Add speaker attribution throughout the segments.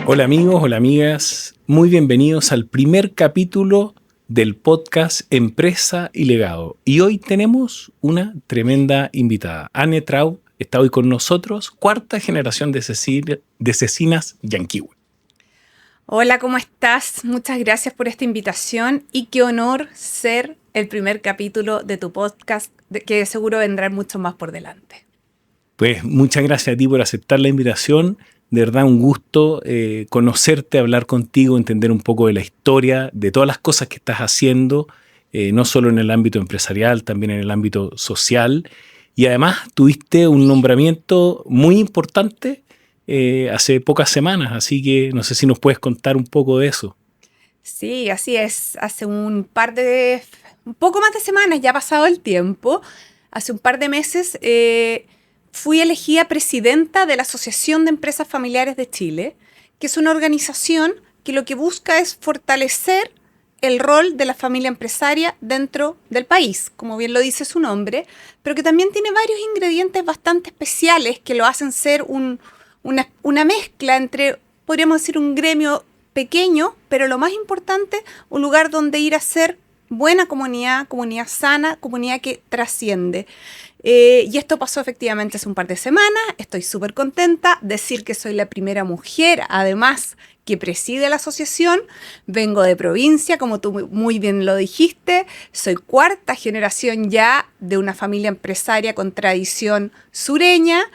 Speaker 1: Hola amigos, hola amigas, muy bienvenidos al primer capítulo del podcast Empresa y Legado. Y hoy tenemos una tremenda invitada. Anne Traub está hoy con nosotros, cuarta generación de Cecinas Yanquihue.
Speaker 2: Hola, ¿cómo estás? Muchas gracias por esta invitación y qué honor ser el primer capítulo de tu podcast, que seguro vendrán mucho más por delante.
Speaker 1: Pues muchas gracias a ti por aceptar la invitación. De verdad, un gusto conocerte, hablar contigo, entender un poco de la historia, de todas las cosas que estás haciendo, no solo en el ámbito empresarial, también en el ámbito social. Y además tuviste un nombramiento muy importante hace pocas semanas, así que no sé si nos puedes contar un poco de eso.
Speaker 2: Sí, así es. Hace un poco más de semanas, ya ha pasado el tiempo, hace un par de meses fui elegida presidenta de la Asociación de Empresas Familiares de Chile, que es una organización que lo que busca es fortalecer el rol de la familia empresaria dentro del país, como bien lo dice su nombre, pero que también tiene varios ingredientes bastante especiales que lo hacen ser una mezcla entre, podríamos decir, un gremio pequeño, pero lo más importante, un lugar donde ir a ser buena comunidad, comunidad sana, comunidad que trasciende. Y esto pasó efectivamente hace un par de semanas, estoy súper contenta, decir que soy la primera mujer, además, que preside la asociación, vengo de provincia, como tú muy bien lo dijiste, soy cuarta generación ya de una familia empresaria con tradición sureña.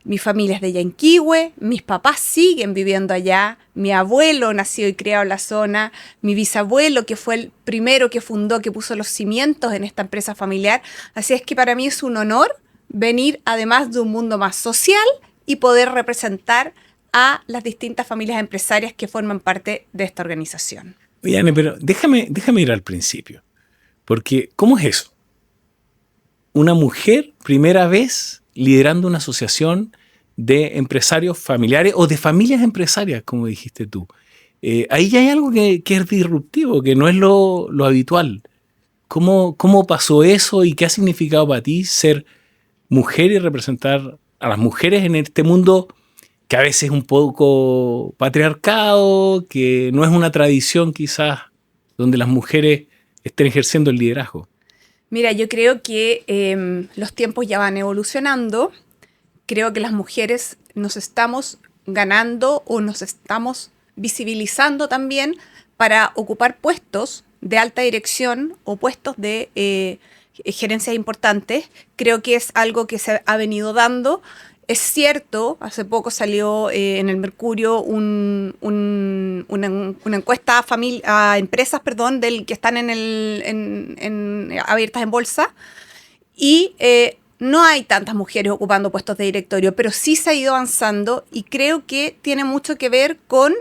Speaker 2: Mi familia es de Yanquihue, mis papás siguen viviendo allá, mi abuelo nació y criado en la zona, mi bisabuelo, que fue el primero que fundó, que puso los cimientos en esta empresa familiar. Así es que para mí es un honor venir además de un mundo más social y poder representar a las distintas familias empresarias que forman parte de esta organización.
Speaker 1: Oye, Anne, pero déjame ir al principio, porque ¿cómo es eso? Una mujer, primera vez, liderando una asociación de empresarios familiares o de familias empresarias, como dijiste tú. Ahí ya hay algo que es disruptivo, que no es lo habitual. ¿Cómo pasó eso y qué ha significado para ti ser mujer y representar a las mujeres en este mundo que a veces es un poco patriarcado, que no es una tradición quizás donde las mujeres estén ejerciendo el liderazgo?
Speaker 2: Mira, yo creo que los tiempos ya van evolucionando. Creo que las mujeres nos estamos ganando o nos estamos visibilizando también para ocupar puestos de alta dirección o puestos de gerencias importantes. Creo que es algo que se ha venido dando. Es cierto, hace poco salió en el Mercurio una encuesta a empresas, perdón, que están abiertas en bolsa y no hay tantas mujeres ocupando puestos de directorio, pero sí se ha ido avanzando y creo que tiene mucho que ver con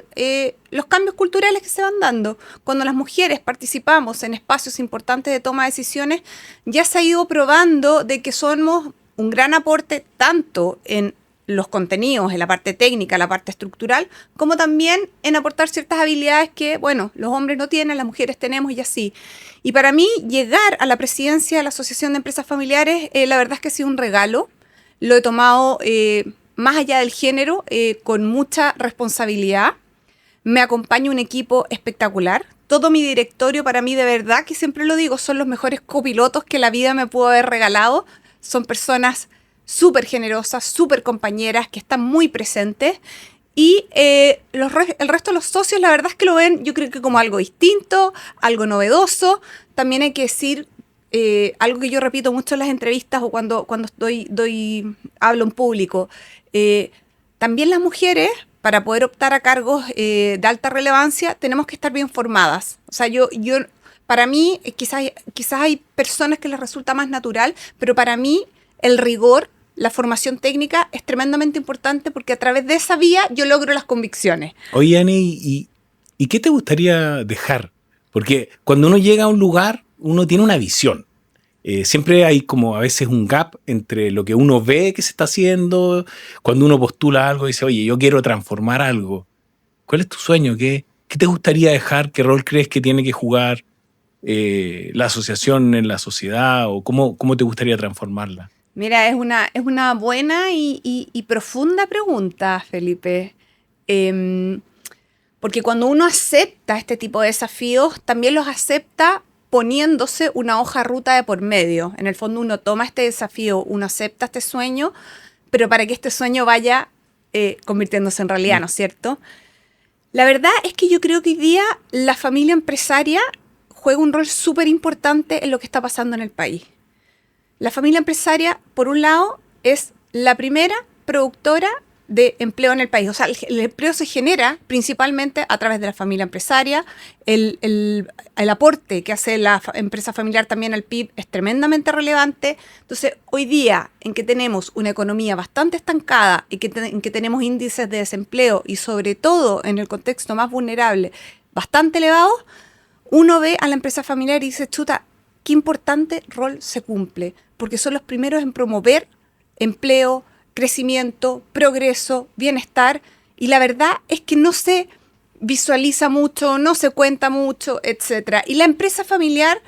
Speaker 2: los cambios culturales que se van dando. Cuando las mujeres participamos en espacios importantes de toma de decisiones, ya se ha ido probando de que somos un gran aporte tanto en los contenidos, en la parte técnica, la parte estructural, como también en aportar ciertas habilidades que, bueno, los hombres no tienen, las mujeres tenemos y así. Y para mí, llegar a la presidencia de la Asociación de Empresas Familiares, la verdad es que ha sido un regalo. Lo he tomado más allá del género, con mucha responsabilidad. Me acompaña un equipo espectacular. Todo mi directorio, para mí, de verdad, que siempre lo digo, son los mejores copilotos que la vida me pudo haber regalado. Son personas súper generosas, súper compañeras, que están muy presentes. Y el resto de los socios, la verdad es que lo ven, yo creo que como algo distinto, algo novedoso. También hay que decir algo que yo repito mucho en las entrevistas o cuando hablo en público. También las mujeres, para poder optar a cargos de alta relevancia, tenemos que estar bien formadas. O sea, para mí, quizás hay personas que les resulta más natural, pero para mí el rigor, la formación técnica es tremendamente importante porque a través de esa vía yo logro las convicciones.
Speaker 1: Oye, Anne, ¿y qué te gustaría dejar? Porque cuando uno llega a un lugar, uno tiene una visión. Siempre hay como a veces un gap entre lo que uno ve que se está haciendo, cuando uno postula algo y dice, oye, yo quiero transformar algo. ¿Cuál es tu sueño? ¿Qué te gustaría dejar? ¿Qué rol crees que tiene que jugar la asociación en la sociedad? ¿O cómo te gustaría transformarla?
Speaker 2: Mira, es una buena y profunda pregunta, Felipe. Porque cuando uno acepta este tipo de desafíos, también los acepta poniéndose una hoja de ruta de por medio. En el fondo uno toma este desafío, uno acepta este sueño, pero para que este sueño vaya convirtiéndose en realidad, ¿no es cierto? La verdad es que yo creo que hoy día la familia empresaria juega un rol súper importante en lo que está pasando en el país. La familia empresaria, por un lado, es la primera productora de empleo en el país. O sea, el empleo se genera principalmente a través de la familia empresaria. El aporte que hace la empresa familiar también al PIB es tremendamente relevante. Entonces, hoy día, en que tenemos una economía bastante estancada y en que tenemos índices de desempleo y sobre todo en el contexto más vulnerable bastante elevados, uno ve a la empresa familiar y dice, chuta, qué importante rol se cumple, porque son los primeros en promover empleo, crecimiento, progreso, bienestar, y la verdad es que no se visualiza mucho, no se cuenta mucho, etc. Y la empresa familiar,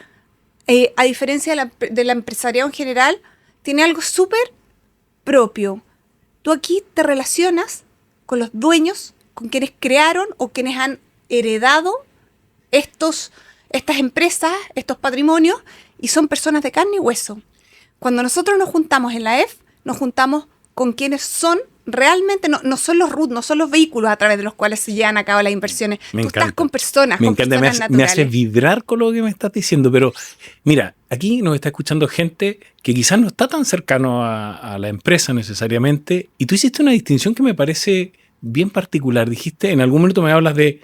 Speaker 2: a diferencia de la empresariado en general, tiene algo súper propio. Tú aquí te relacionas con los dueños, con quienes crearon o quienes han heredado estas empresas, estos patrimonios, y son personas de carne y hueso. Cuando nosotros nos juntamos en la EF, nos juntamos con quienes son realmente, no son los RUT, no son los vehículos a través de los cuales se llevan a cabo las inversiones. Tú estás con personas,
Speaker 1: me
Speaker 2: con
Speaker 1: encanta,
Speaker 2: personas naturales.
Speaker 1: me hace vibrar con lo que me estás diciendo, pero mira, aquí nos está escuchando gente que quizás no está tan cercano a la empresa necesariamente, y tú hiciste una distinción que me parece bien particular. Dijiste, en algún momento me hablas de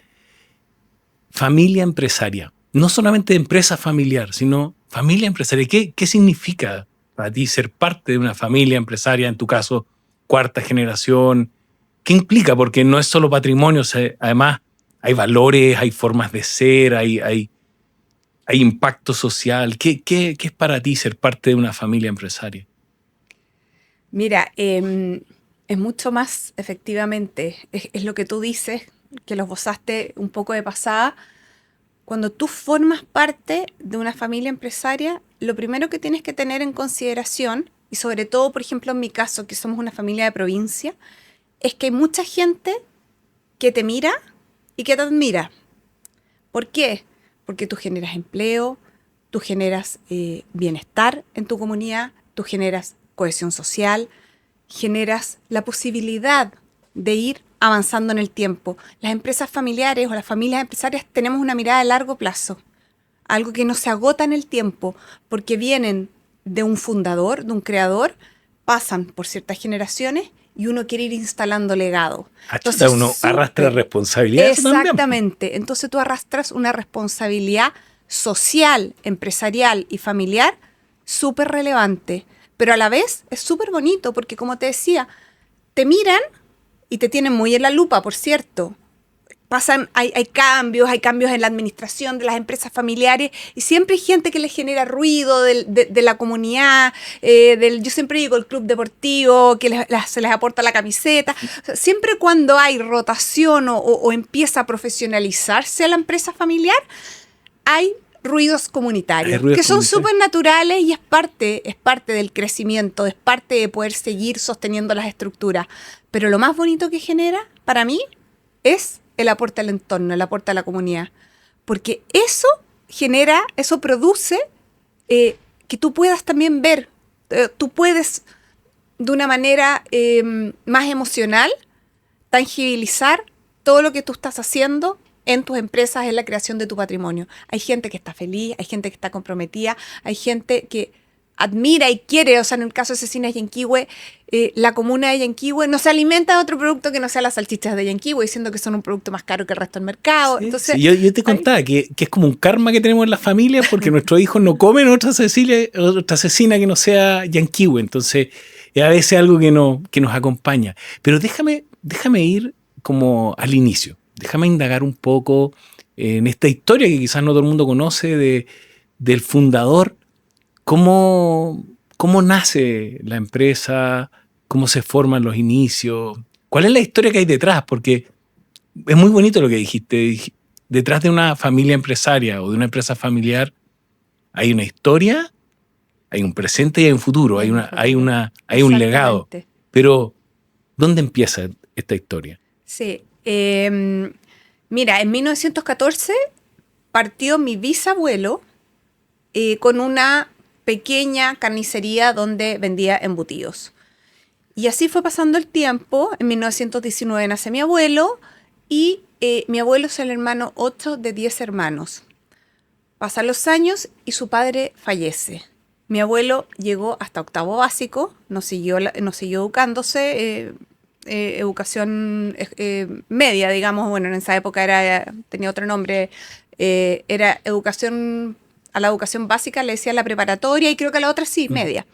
Speaker 1: familia empresaria, no solamente de empresa familiar, sino familia empresaria. ¿Qué significa para ti ser parte de una familia empresaria, en tu caso, cuarta generación? ¿Qué implica? Porque no es solo patrimonio, además hay valores, hay formas de ser, hay impacto social. ¿Qué es para ti ser parte de una familia empresaria?
Speaker 2: Mira, es mucho más, efectivamente, es lo que tú dices, que lo esbozaste un poco de pasada. Cuando tú formas parte de una familia empresaria, lo primero que tienes que tener en consideración, y sobre todo, por ejemplo, en mi caso, que somos una familia de provincia, es que hay mucha gente que te mira y que te admira. ¿Por qué? Porque tú generas empleo, tú generas bienestar en tu comunidad, tú generas cohesión social, generas la posibilidad de ir avanzando en el tiempo. Las empresas familiares o las familias empresarias tenemos una mirada a largo plazo, algo que no se agota en el tiempo, porque vienen de un fundador, de un creador, pasan por ciertas generaciones y uno quiere ir instalando legado.
Speaker 1: Entonces, uno arrastra responsabilidad.
Speaker 2: Exactamente. Entonces tú arrastras una responsabilidad social, empresarial y familiar súper relevante, pero a la vez es súper bonito porque, como te decía, te miran y te tienen muy en la lupa, por cierto. Hay cambios en la administración de las empresas familiares y siempre hay gente que les genera ruido de la comunidad, yo siempre digo el club deportivo, que se les aporta la camiseta. O sea, siempre cuando hay rotación o empieza a profesionalizarse la empresa familiar, hay ruidos comunitarios, que son súper naturales y es parte del crecimiento, es parte de poder seguir sosteniendo las estructuras. Pero lo más bonito que genera, para mí, es el aporte al entorno, el aporte a la comunidad. Porque eso produce que tú puedas también ver, tú puedes de una manera más emocional tangibilizar todo lo que tú estás haciendo en tus empresas, en la creación de tu patrimonio. Hay gente que está feliz, hay gente que está comprometida, hay gente que admira y quiere, o sea, en el caso de Cecinas Yanquihue, la comuna de Yanquihue no se alimenta de otro producto que no sea las salchichas de Yanquihue, diciendo que son un producto más caro que el resto del mercado.
Speaker 1: Sí,
Speaker 2: entonces,
Speaker 1: sí, yo te contaba que es como un karma que tenemos en las familias porque nuestros hijos no comen otra cecina que no sea Yanquihue. Entonces, es a veces algo que nos acompaña. Pero déjame ir como al inicio. Déjame indagar un poco en esta historia que quizás no todo el mundo conoce del fundador. ¿Cómo nace la empresa? ¿Cómo se forman los inicios? ¿Cuál es la historia que hay detrás? Porque es muy bonito lo que dijiste. Detrás de una familia empresaria o de una empresa familiar hay una historia, hay un presente y hay un futuro, hay un legado. Pero, ¿dónde empieza esta historia?
Speaker 2: Sí. Mira, en 1914 partió mi bisabuelo con una pequeña carnicería donde vendía embutidos. Y así fue pasando el tiempo. En 1919 nace mi abuelo y mi abuelo es el hermano 8 de 10 hermanos. Pasan los años y su padre fallece. Mi abuelo llegó hasta octavo básico, no siguió educándose, educación media, digamos. Bueno, en esa época tenía otro nombre, era educación, a la educación básica le decían la preparatoria y creo que a la otra sí, media.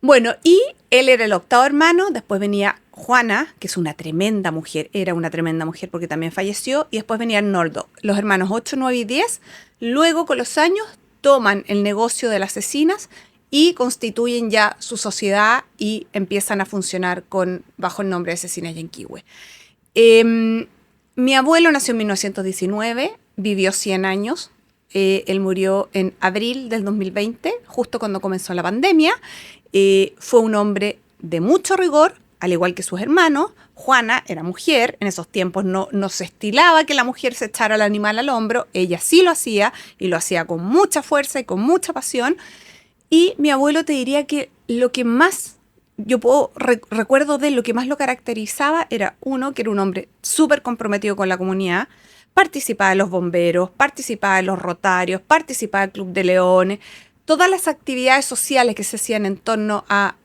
Speaker 2: Bueno, y él era el octavo hermano, después venía Juana, que es una tremenda mujer, era una tremenda mujer porque también falleció, y después venía Arnoldo, los hermanos 8, 9 y 10. Luego, con los años, toman el negocio de las cecinas y constituyen ya su sociedad y empiezan a funcionar bajo el nombre de Cecinas Yanquihue. Mi abuelo nació en 1919, vivió 100 años. Él murió en abril del 2020, justo cuando comenzó la pandemia. Fue un hombre de mucho rigor, al igual que sus hermanos. Juana era mujer, en esos tiempos no se estilaba que la mujer se echara al animal al hombro, ella sí lo hacía, y lo hacía con mucha fuerza y con mucha pasión. Y mi abuelo, te diría que lo que más recuerdo de él, lo que más lo caracterizaba era, uno, que era un hombre súper comprometido con la comunidad, participaba en los bomberos, participaba en los rotarios, participaba en el Club de Leones, todas las actividades sociales que se hacían en torno a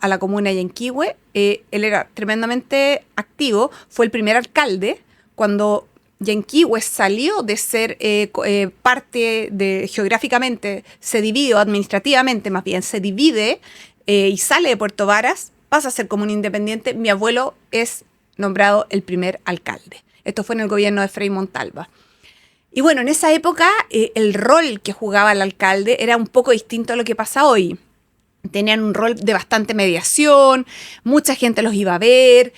Speaker 2: la comuna de Yanquihue. Él era tremendamente activo, fue el primer alcalde cuando Yanquihue salió de ser parte de, geográficamente, se divide, o administrativamente más bien, se divide y sale de Puerto Varas, pasa a ser comuna independiente. Mi abuelo es nombrado el primer alcalde. Esto fue en el gobierno de Frei Montalva. Y bueno, en esa época el rol que jugaba el alcalde era un poco distinto a lo que pasa hoy. Tenían un rol de bastante mediación, mucha gente los iba a ver,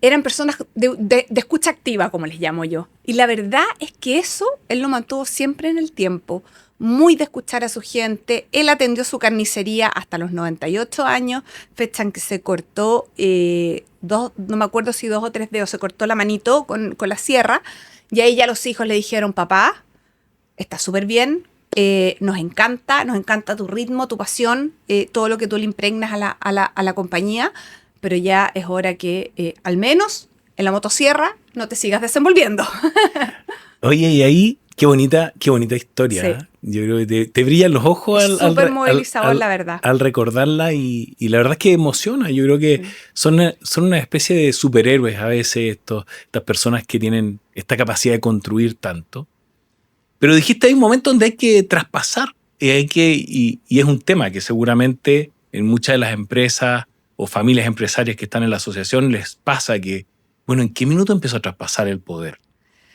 Speaker 2: eran personas de escucha activa, como les llamo yo. Y la verdad es que eso él lo mantuvo siempre en el tiempo, muy de escuchar a su gente. Él atendió su carnicería hasta los 98 años, fecha en que se cortó, no me acuerdo si 2 o 3 dedos, se cortó la manito con la sierra, y ahí ya los hijos le dijeron: papá, está súper bien. Nos encanta tu ritmo, tu pasión, todo lo que tú le impregnas a la compañía, pero ya es hora que al menos en la motosierra no te sigas desenvolviendo.
Speaker 1: Oye, y ahí, qué bonita historia. Sí. ¿Eh? Yo creo que te brillan los ojos
Speaker 2: súper movilizador, la verdad.
Speaker 1: Al recordarla, y la verdad es que emociona. Yo creo que son una especie de superhéroes a veces estas personas que tienen esta capacidad de construir tanto. Pero dijiste, hay un momento donde hay que traspasar, y es un tema que seguramente en muchas de las empresas o familias empresarias que están en la asociación les pasa que, bueno, ¿en qué minuto empiezo a traspasar el poder?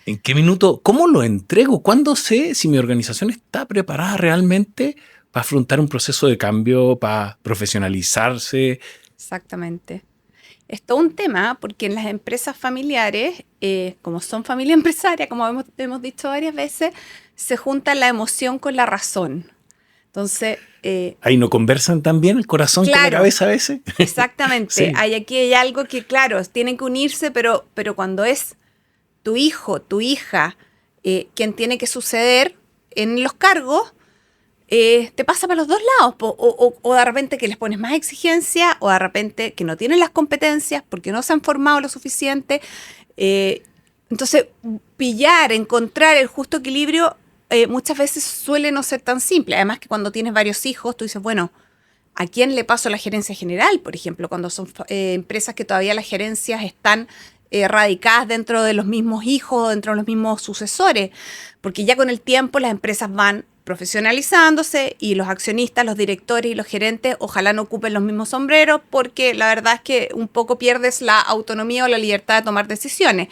Speaker 1: ¿En qué minuto? ¿Cómo lo entrego? ¿Cuándo sé si mi organización está preparada realmente para afrontar un proceso de cambio, para profesionalizarse?
Speaker 2: Exactamente. Es todo un tema porque en las empresas familiares, como son familia empresaria, como hemos dicho varias veces, se junta la emoción con la razón. Entonces...
Speaker 1: ¿Ahí no conversan también el corazón con la cabeza a veces?
Speaker 2: Exactamente. Sí. Aquí hay algo que, claro, tienen que unirse, pero cuando es tu hijo, tu hija, quien tiene que suceder en los cargos, te pasa para los dos lados, o de repente que les pones más exigencia, o de repente que no tienen las competencias porque no se han formado lo suficiente. Entonces, encontrar el justo equilibrio muchas veces suele no ser tan simple. Además que cuando tienes varios hijos, tú dices, bueno, ¿a quién le paso la gerencia general? Por ejemplo, cuando son empresas que todavía las gerencias están radicadas dentro de los mismos hijos, dentro de los mismos sucesores, porque ya con el tiempo las empresas van profesionalizándose y los accionistas, los directores y los gerentes ojalá no ocupen los mismos sombreros, porque la verdad es que un poco pierdes la autonomía o la libertad de tomar decisiones.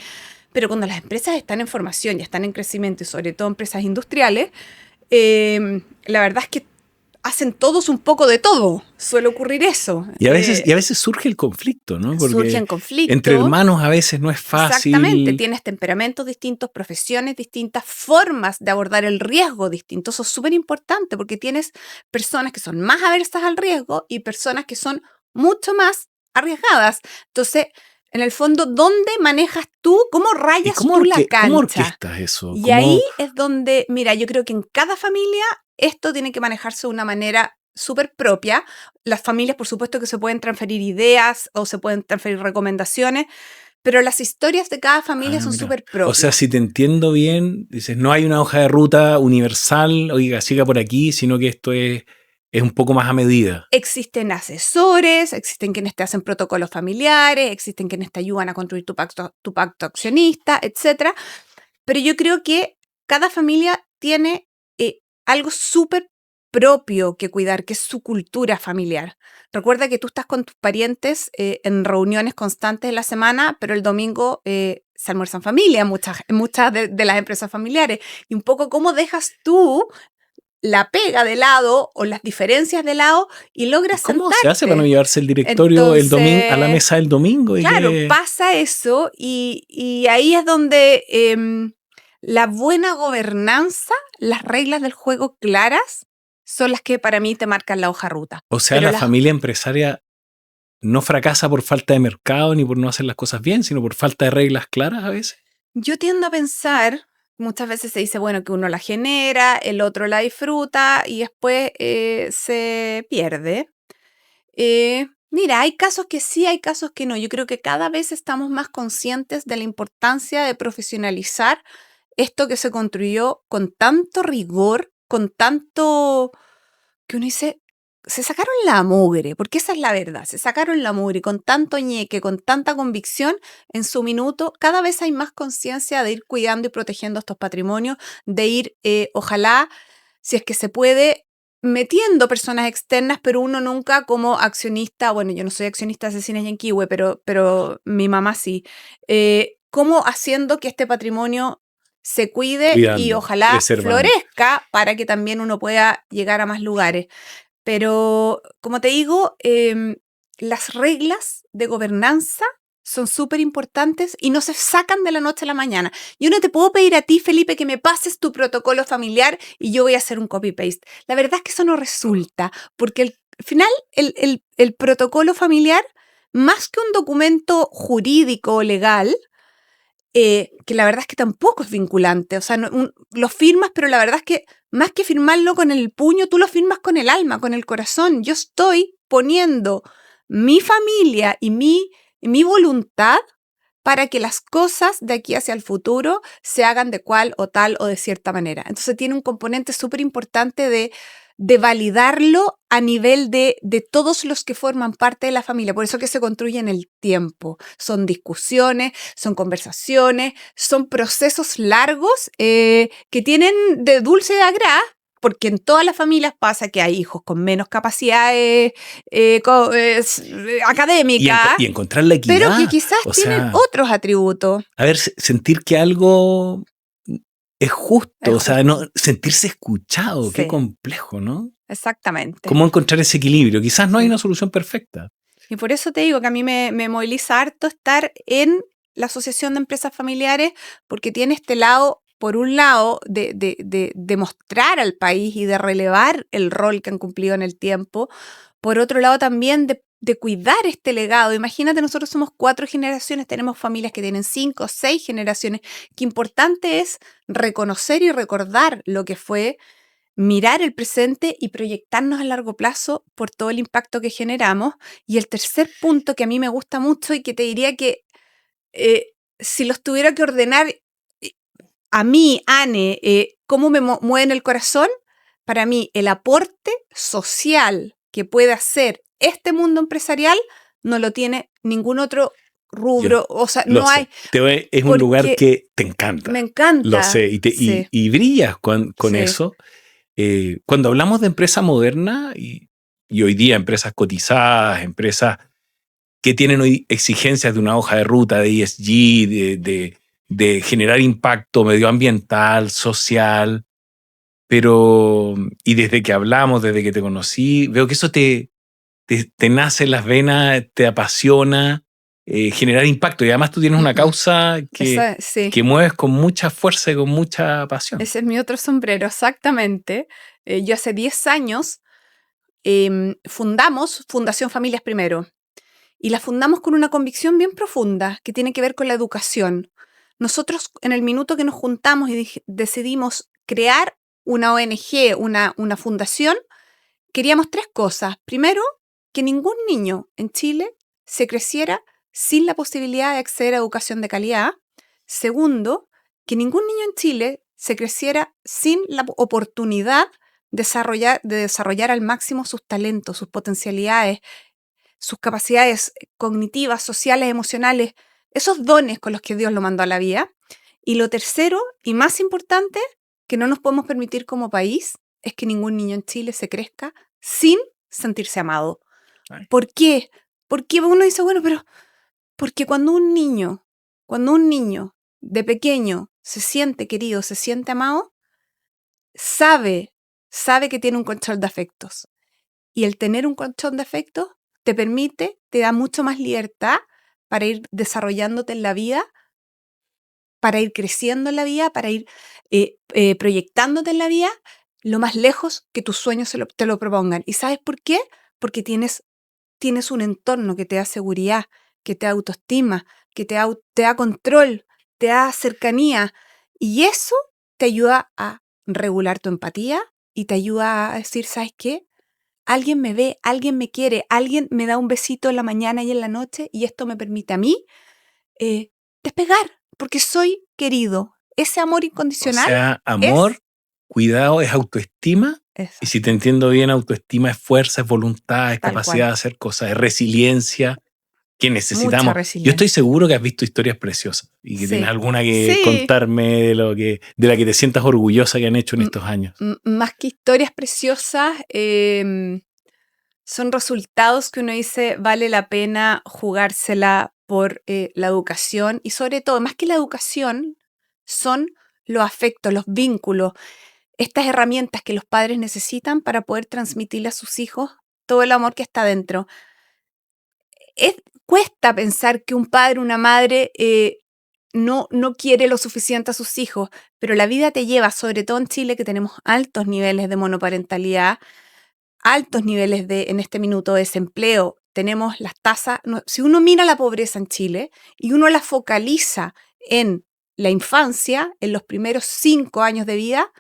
Speaker 2: Pero cuando las empresas están en formación y están en crecimiento, y sobre todo empresas industriales, la verdad es que hacen todos un poco de todo. Suele ocurrir eso.
Speaker 1: Y a veces surge el conflicto, ¿no? Porque
Speaker 2: surgen conflictos.
Speaker 1: Entre hermanos a veces no es fácil.
Speaker 2: Exactamente. Tienes temperamentos distintos, profesiones distintas, formas de abordar el riesgo distintos. Eso es súper importante porque tienes personas que son más aversas al riesgo y personas que son mucho más arriesgadas. Entonces, En el fondo, ¿dónde manejas tú? ¿Cómo rayas
Speaker 1: ¿Cómo
Speaker 2: tú la cancha?
Speaker 1: ¿Cómo orquestas eso?
Speaker 2: Y ahí es donde, mira, yo creo que en cada familia esto tiene que manejarse de una manera súper propia. Las familias, por supuesto, que se pueden transferir ideas o se pueden transferir recomendaciones, pero las historias de cada familia son
Speaker 1: mira.
Speaker 2: súper propias.
Speaker 1: O sea, si te entiendo bien, dices, no hay una hoja de ruta universal, oiga, siga por aquí, sino que esto es un poco más a medida.
Speaker 2: Existen asesores, existen quienes te hacen protocolos familiares, existen quienes te ayudan a construir tu pacto accionista, etc. Pero yo creo que cada familia tiene algo súper propio que cuidar, que es su cultura familiar. Recuerda que tú estás con tus parientes en reuniones constantes de la semana, pero el domingo se almuerza en familia, muchas de las empresas familiares. Y un poco cómo dejas tú la pega de lado o las diferencias de lado y logras
Speaker 1: ¿Cómo
Speaker 2: sentarte.
Speaker 1: se hace para no llevarse el directorio el domingo a la mesa del domingo?
Speaker 2: Claro, pasa eso y ahí es donde la buena gobernanza, las reglas del juego claras, son las que para mí te marcan la hoja ruta.
Speaker 1: O sea, la familia empresaria no fracasa por falta de mercado ni por no hacer las cosas bien, sino por falta de reglas claras a veces.
Speaker 2: Yo tiendo a pensar, muchas veces se dice, bueno, que uno la genera, el otro la disfruta y después se pierde. Mira, hay casos que sí, hay casos que no. Yo creo que cada vez estamos más conscientes de la importancia de profesionalizar esto que se construyó con tanto rigor, con tanto que uno dice, se sacaron la mugre, porque esa es la verdad, se sacaron la mugre con tanto ñeque, con tanta convicción en su minuto. Cada vez hay más conciencia de ir cuidando y protegiendo estos patrimonios, de ir, ojalá, si es que se puede, metiendo personas externas, pero uno nunca como accionista, bueno, yo no soy accionista de Cecines Yanquihue, pero mi mamá sí, como haciendo que este patrimonio se cuide y ojalá florezca para que también uno pueda llegar a más lugares. Pero, como te digo, las reglas de gobernanza son súper importantes y no se sacan de la noche a la mañana. Yo no te puedo pedir a ti, Felipe, que me pases tu protocolo familiar y yo voy a hacer un copy-paste. La verdad es que eso no resulta, porque al final el protocolo familiar, más que un documento jurídico o legal, que la verdad es que tampoco es vinculante, o sea, lo firmas, pero la verdad es que más que firmarlo con el puño, tú lo firmas con el alma, con el corazón. Yo estoy poniendo mi familia y mi voluntad para que las cosas de aquí hacia el futuro se hagan de cual o tal o de cierta manera. Entonces tiene un componente súper importante de validarlo a nivel de todos los que forman parte de la familia. Por eso que se construye en el tiempo. Son discusiones, son conversaciones, son procesos largos que tienen de dulce de agraz, porque en todas las familias pasa que hay hijos con menos capacidades académicas.
Speaker 1: Y encontrar la equidad.
Speaker 2: Pero que quizás tienen otros atributos.
Speaker 1: A ver, sentir que algo es justo, o sea, no, sentirse escuchado, sí. Qué complejo, ¿no?
Speaker 2: Exactamente.
Speaker 1: ¿Cómo encontrar ese equilibrio? Quizás no hay una solución perfecta.
Speaker 2: Y por eso te digo que a mí me moviliza harto estar en la Asociación de Empresas Familiares, porque tiene este lado, por un lado, de mostrar al país y de relevar el rol que han cumplido en el tiempo. Por otro lado, también de cuidar este legado. Imagínate, nosotros somos 4 generaciones, tenemos familias que tienen 5 o 6 generaciones. Qué importante es reconocer y recordar lo que fue, mirar el presente y proyectarnos a largo plazo por todo el impacto que generamos. Y el tercer punto que a mí me gusta mucho y que te diría que si los tuviera que ordenar a mí, Anne, cómo me mueve en el corazón, para mí el aporte social que puede hacer este mundo empresarial no lo tiene ningún otro rubro. O sea, no hay.
Speaker 1: Es un lugar que te encanta.
Speaker 2: Me encanta.
Speaker 1: Lo sé. Y brillas con eso. Cuando hablamos de empresa moderna y hoy día empresas cotizadas, empresas que tienen hoy exigencias de una hoja de ruta de ESG, de generar impacto medioambiental, social, pero y desde que hablamos, desde que te conocí, veo que eso te nace en las venas, te apasiona generar impacto, y además tú tienes una causa que mueves con mucha fuerza y con mucha pasión.
Speaker 2: Ese es mi otro sombrero, exactamente. Yo hace 10 años fundamos Fundación Familias Primero. y la fundamos con una convicción bien profunda que tiene que ver con la educación. Nosotros, en el minuto que nos juntamos y decidimos crear una ONG, una fundación, queríamos 3 cosas. Primero, que ningún niño en Chile se creciera sin la posibilidad de acceder a educación de calidad. Segundo, que ningún niño en Chile se creciera sin la oportunidad de desarrollar al máximo sus talentos, sus potencialidades, sus capacidades cognitivas, sociales, emocionales, esos dones con los que Dios lo mandó a la vida. Y lo tercero y más importante que no nos podemos permitir como país es que ningún niño en Chile se crezca sin sentirse amado.
Speaker 1: Ay.
Speaker 2: ¿Por qué? Porque uno dice, bueno, pero porque cuando un niño de pequeño se siente querido, se siente amado, sabe que tiene un colchón de afectos. Y el tener un colchón de afectos te da mucho más libertad para ir desarrollándote en la vida, para ir creciendo en la vida, para ir proyectándote en la vida lo más lejos que tus sueños te lo propongan. ¿Y sabes por qué? Porque tienes un entorno que te da seguridad, que te da autoestima, que te da control, te da cercanía. Y eso te ayuda a regular tu empatía y te ayuda a decir, ¿sabes qué? Alguien me ve, alguien me quiere, alguien me da un besito en la mañana y en la noche y esto me permite a mí despegar porque soy querido. Ese amor
Speaker 1: O
Speaker 2: incondicional
Speaker 1: sea, amor, cuidado, es autoestima. Y si te entiendo bien, autoestima es fuerza, es voluntad, es
Speaker 2: Tal
Speaker 1: capacidad
Speaker 2: cual.
Speaker 1: de hacer cosas, es resiliencia que
Speaker 2: Mucha
Speaker 1: necesitamos. Yo
Speaker 2: resiliencia.
Speaker 1: estoy seguro que has visto historias preciosas y que tienes
Speaker 2: Sí.
Speaker 1: alguna que
Speaker 2: Sí.
Speaker 1: contarme de la que te sientas orgullosa que han hecho en estos años.
Speaker 2: Más que historias preciosas, son resultados que uno dice vale la pena jugársela por la educación y sobre todo, más que la educación, son los afectos, los vínculos, estas herramientas que los padres necesitan para poder transmitirle a sus hijos todo el amor que está dentro. Cuesta pensar que un padre, una madre no quiere lo suficiente a sus hijos, pero la vida te lleva, sobre todo en Chile, que tenemos altos niveles de monoparentalidad, altos niveles en este minuto de desempleo. Tenemos las tasas, si uno mira la pobreza en Chile y uno la focaliza en la infancia, en los primeros 5 años de vida,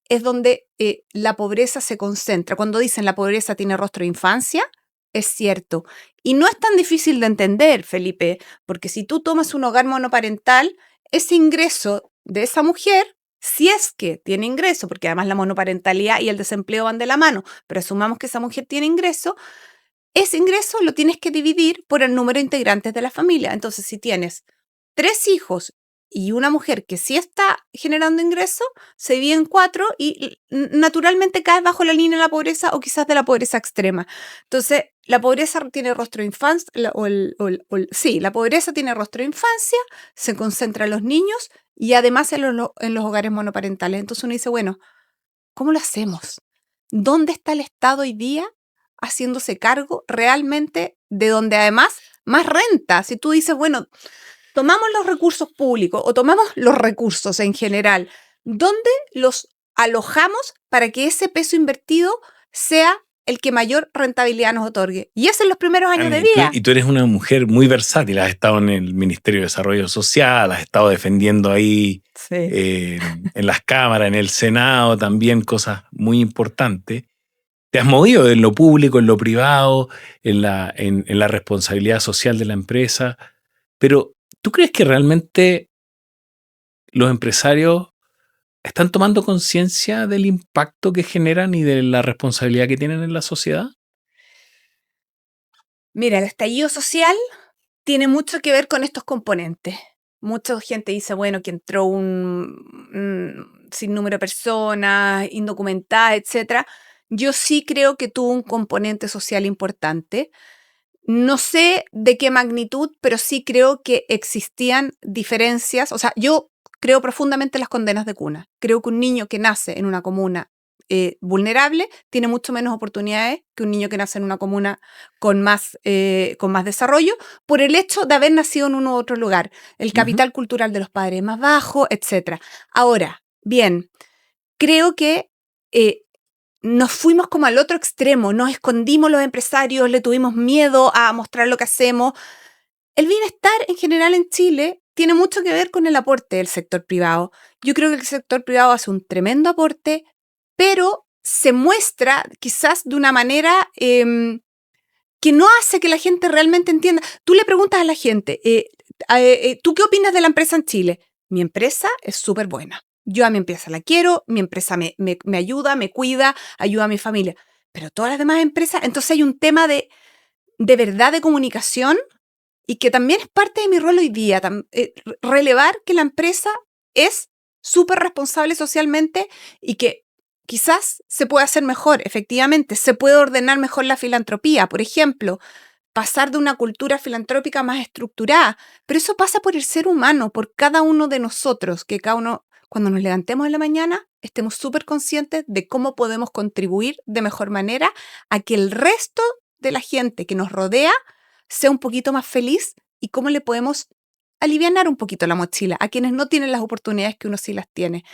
Speaker 2: es donde la pobreza se concentra. Cuando dicen la pobreza tiene rostro de infancia, es cierto. Y no es tan difícil de entender, Felipe, porque si tú tomas un hogar monoparental, ese ingreso de esa mujer, si es que tiene ingreso, porque además la monoparentalidad y el desempleo van de la mano, pero asumamos que esa mujer tiene ingreso, ese ingreso lo tienes que dividir por el número de integrantes de la familia. Entonces, si tienes 3 hijos y una mujer que sí está generando ingreso, se divide en 4 y naturalmente caes bajo la línea de la pobreza o quizás de la pobreza extrema. Entonces, la pobreza tiene rostro de infancia, la pobreza tiene rostro de infancia, se concentra en los niños y además en los hogares monoparentales. Entonces uno dice, bueno, ¿cómo lo hacemos? ¿Dónde está el Estado hoy día haciéndose cargo realmente de donde además más renta? Si tú dices, bueno, tomamos los recursos públicos o tomamos los recursos en general, ¿dónde los alojamos para que ese peso invertido sea el que mayor rentabilidad nos otorgue? Y eso en los primeros años de vida.
Speaker 1: Y tú eres una mujer muy versátil, has estado en el Ministerio de Desarrollo Social, has estado defendiendo ahí en las cámaras, en el Senado también, cosas muy importantes. Te has movido en lo público, en lo privado, en la responsabilidad social de la empresa, pero ¿tú crees que realmente los empresarios están tomando conciencia del impacto que generan y de la responsabilidad que tienen en la sociedad?
Speaker 2: Mira, el estallido social tiene mucho que ver con estos componentes. Mucha gente dice, bueno, que entró un sinnúmero de personas, indocumentadas, etc. Yo sí creo que tuvo un componente social importante. No sé de qué magnitud, pero sí creo que existían diferencias. O sea, yo creo profundamente en las condenas de cuna. Creo que un niño que nace en una comuna vulnerable tiene mucho menos oportunidades que un niño que nace en una comuna con más desarrollo por el hecho de haber nacido en uno u otro lugar. El capital cultural de los padres es más bajo, etc. Ahora, bien, creo que nos fuimos como al otro extremo, nos escondimos los empresarios, le tuvimos miedo a mostrar lo que hacemos. El bienestar en general en Chile tiene mucho que ver con el aporte del sector privado. Yo creo que el sector privado hace un tremendo aporte, pero se muestra quizás de una manera que no hace que la gente realmente entienda. Tú le preguntas a la gente, ¿tú qué opinas de la empresa en Chile? Mi empresa es súper buena. Yo a mi empresa la quiero, mi empresa me ayuda, me cuida, ayuda a mi familia. Pero todas las demás empresas, entonces hay un tema de verdad de comunicación y que también es parte de mi rol hoy día, relevar que la empresa es súper responsable socialmente y que quizás se puede hacer mejor, efectivamente, se puede ordenar mejor la filantropía, por ejemplo, pasar de una cultura filantrópica más estructurada, pero eso pasa por el ser humano, por cada uno de nosotros, que cada uno, cuando nos levantemos en la mañana, estemos súper conscientes de cómo podemos contribuir de mejor manera a que el resto de la gente que nos rodea sea un poquito más feliz y cómo le podemos alivianar un poquito la mochila a quienes no tienen las oportunidades que uno sí las tiene.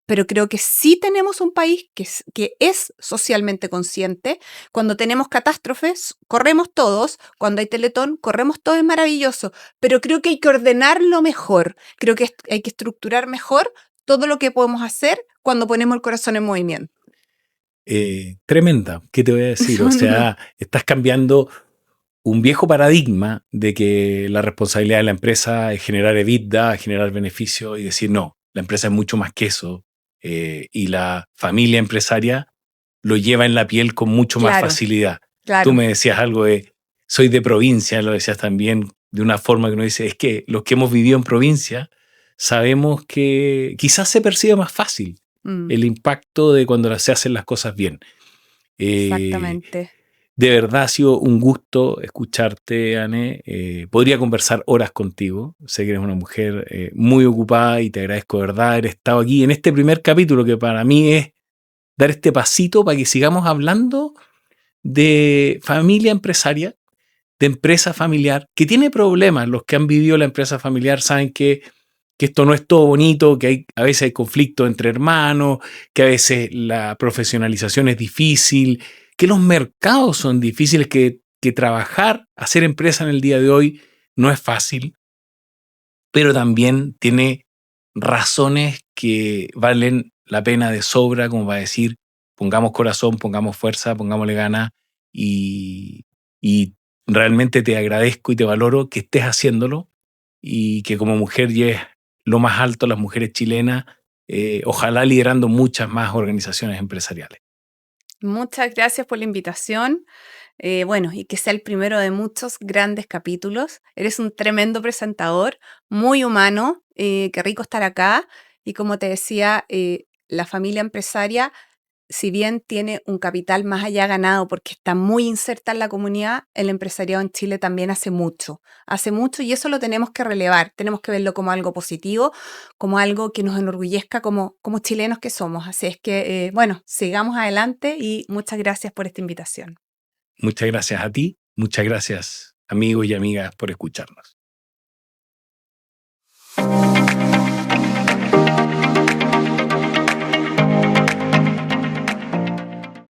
Speaker 2: Pero creo que sí tenemos un país que es socialmente consciente. Cuando tenemos catástrofes, corremos todos. Cuando hay Teletón, corremos todos, es maravilloso. Pero creo que hay que ordenarlo mejor. Creo que hay que estructurar mejor todo lo que podemos hacer cuando ponemos el corazón en movimiento.
Speaker 1: Tremenda, ¿qué te voy a decir? O sea, estás cambiando un viejo paradigma de que la responsabilidad de la empresa es generar EBITDA, generar beneficio y decir no, la empresa es mucho más que eso. Y la familia empresaria lo lleva en la piel con mucho más facilidad.
Speaker 2: Claro.
Speaker 1: Tú me decías algo de, soy de provincia, lo decías también de una forma que uno dice, es que los que hemos vivido en provincia sabemos que quizás se percibe más fácil el impacto de cuando se hacen las cosas bien.
Speaker 2: Exactamente.
Speaker 1: De verdad ha sido un gusto escucharte, Anne. Podría conversar horas contigo. Sé que eres una mujer muy ocupada y te agradezco de verdad haber estado aquí en este primer capítulo que para mí es dar este pasito para que sigamos hablando de familia empresaria, de empresa familiar, que tiene problemas. Los que han vivido la empresa familiar saben que esto no es todo bonito, que a veces hay conflictos entre hermanos, que a veces la profesionalización es difícil, que los mercados son difíciles, que trabajar, hacer empresa en el día de hoy no es fácil, pero también tiene razones que valen la pena de sobra, como para decir, pongamos corazón, pongamos fuerza, pongámosle ganas y realmente te agradezco y te valoro que estés haciéndolo y que como mujer lleves lo más alto las mujeres chilenas, ojalá liderando muchas más organizaciones empresariales.
Speaker 2: Muchas gracias por la invitación. Bueno, y que sea el primero de muchos grandes capítulos. Eres un tremendo presentador, muy humano, qué rico estar acá. Y como te decía, la familia empresaria, si bien tiene un capital más allá ganado porque está muy inserta en la comunidad, el empresariado en Chile también hace mucho y eso lo tenemos que relevar, tenemos que verlo como algo positivo, como algo que nos enorgullezca como chilenos que somos. Así es que, bueno, sigamos adelante y muchas gracias por esta invitación.
Speaker 1: Muchas gracias a ti, muchas gracias amigos y amigas por escucharnos.